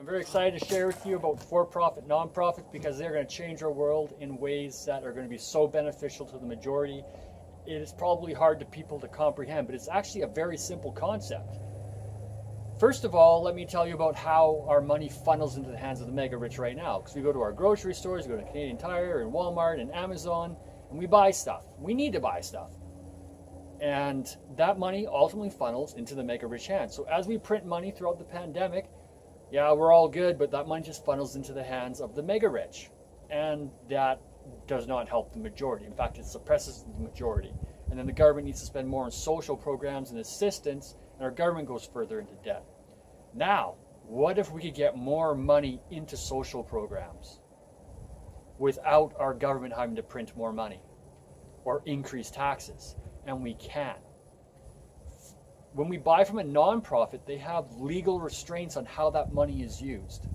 I'm very excited to share with you about for-profit, non-profit, because they're going to change our world in ways that are going to be so beneficial to the majority. It is probably hard to people to comprehend, but it's actually a very simple concept. First of all, let me tell you about how our money funnels into the hands of the mega rich right now. Because we go to our grocery stores, we go to Canadian Tire and Walmart and Amazon, and we buy stuff. We need to buy stuff. And that money ultimately funnels into the mega rich hands. So as we print money throughout the pandemic, yeah, we're all good, but that money just funnels into the hands of the mega rich. And that does not help the majority. In fact, it suppresses the majority. And then the government needs to spend more on social programs and assistance, and our government goes further into debt. Now, what if we could get more money into social programs without our government having to print more money or increase taxes? And we can. When we buy from a nonprofit, they have legal restraints on how that money is used.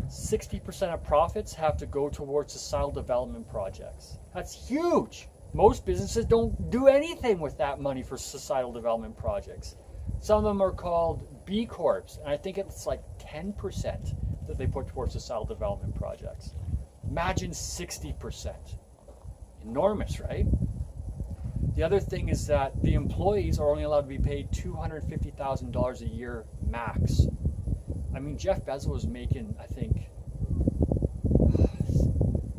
60% of profits have to go towards societal development projects. That's huge. Most businesses don't do anything with that money for societal development projects. Some of them are called B Corps, and I think it's like 10% that they put towards societal development projects. Imagine 60%. Enormous, right? The other thing is that the employees are only allowed to be paid $250,000 a year max. I mean, Jeff Bezos was making, I think,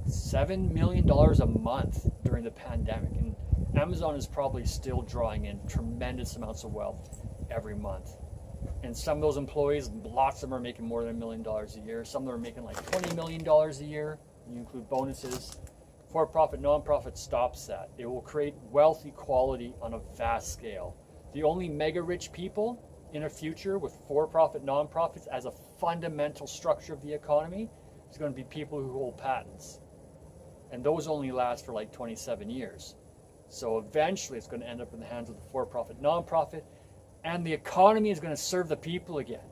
$7 million a month during the pandemic, and Amazon is probably still drawing in tremendous amounts of wealth every month. And some of those employees, lots of them are making more than $1 million a year. Some of them are making like $20 million a year. You include bonuses. For-profit, non-profit stops that. It will create wealth equality on a vast scale. The only mega rich people in a future with for-profit, non-profits as a fundamental structure of the economy is going to be people who hold patents. And those only last for like 27 years. So eventually it's going to end up in the hands of the for-profit, non-profit, and the economy is going to serve the people again.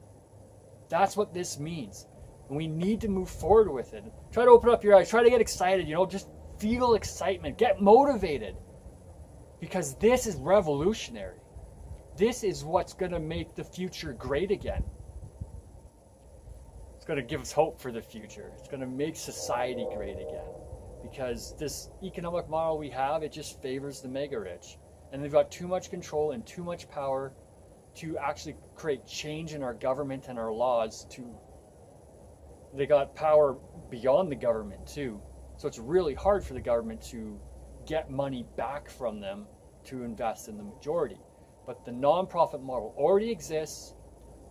That's what this means. And we need to move forward with it. Try to open up your eyes. Try to get excited. Just feel excitement. Get motivated. Because this is revolutionary. This is what's going to make the future great again. It's going to give us hope for the future. It's going to make society great again. Because this economic model we have, it just favors the mega rich. And they've got too much control and too much power to actually create change in our government and our laws. They got power beyond the government too. So it's really hard for the government to get money back from them to invest in the majority. But the nonprofit model already exists.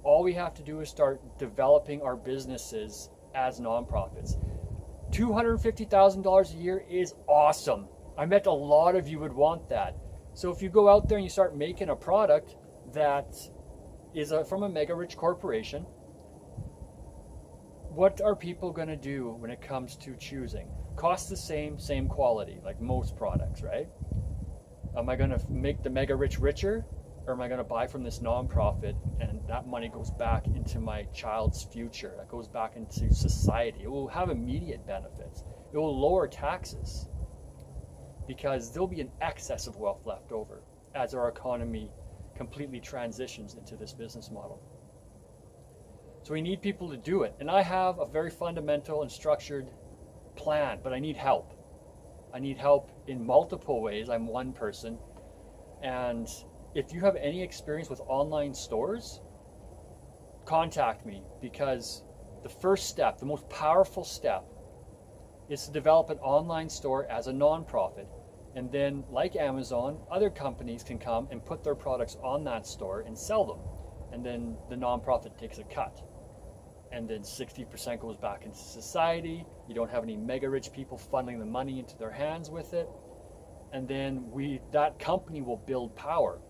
All we have to do is start developing our businesses as nonprofits. $250,000 a year is awesome. I bet a lot of you would want that. So if you go out there and you start making a product that is from a mega rich corporation, what are people going to do when it comes to choosing? Cost the same quality, like most products, right? Am I going to make the mega rich richer, or am I going to buy from this nonprofit and that money goes back into my child's future? That goes back into society. It will have immediate benefits. It will lower taxes because there'll be an excess of wealth left over as our economy completely transitions into this business model. So we need people to do it. And I have a very fundamental and structured plan, but I need help. I need help in multiple ways. I'm one person. And if you have any experience with online stores, contact me, because the first step, the most powerful step, is to develop an online store as a nonprofit. And then, like Amazon, other companies can come and put their products on that store and sell them. And then the nonprofit takes a cut. And then 60% goes back into society. You don't have any mega rich people funneling the money into their hands with it. And then that company will build power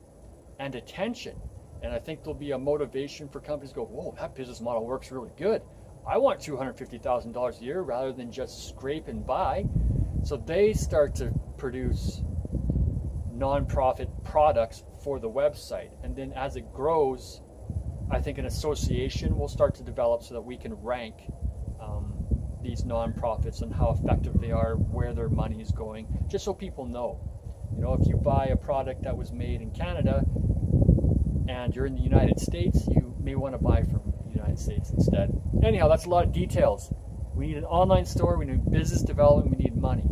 and attention. And I think there'll be a motivation for companies to go, whoa, that business model works really good. I want $250,000 a year rather than just scrape and buy. So they start to produce nonprofit products for the website. And then as it grows, I think an association will start to develop so that we can rank these nonprofits and how effective they are, where their money is going, just so people know. If you buy a product that was made in Canada and you're in the United States, you may want to buy from United States instead. Anyhow, that's a lot of details. We need an online store, we need business development, we need money.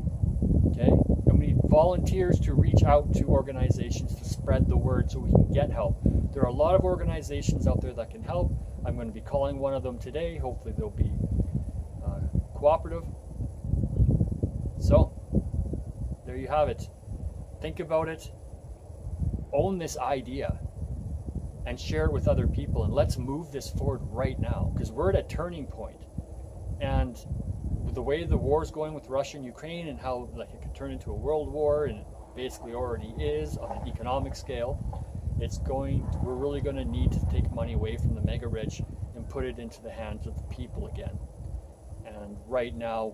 Okay? And we need volunteers to reach out to organizations to spread the word so we can get help. There are a lot of organizations out there that can help. I'm going to be calling one of them today. Hopefully they'll be cooperative. So, there you have it. Think about it. Own this idea and share it with other people, and let's move this forward right now, because we're at a turning point. And with the way the war is going with Russia and Ukraine, and how like it could turn into a world war, and it basically already is on an economic scale, we're really going to need to take money away from the mega rich and put it into the hands of the people again. And right now,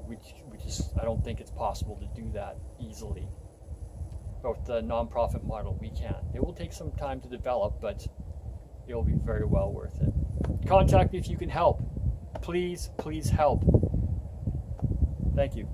I don't think it's possible to do that easily. But with the nonprofit model, we can. It will take some time to develop, but it'll be very well worth it. Contact me if you can help. Please, please help. Thank you.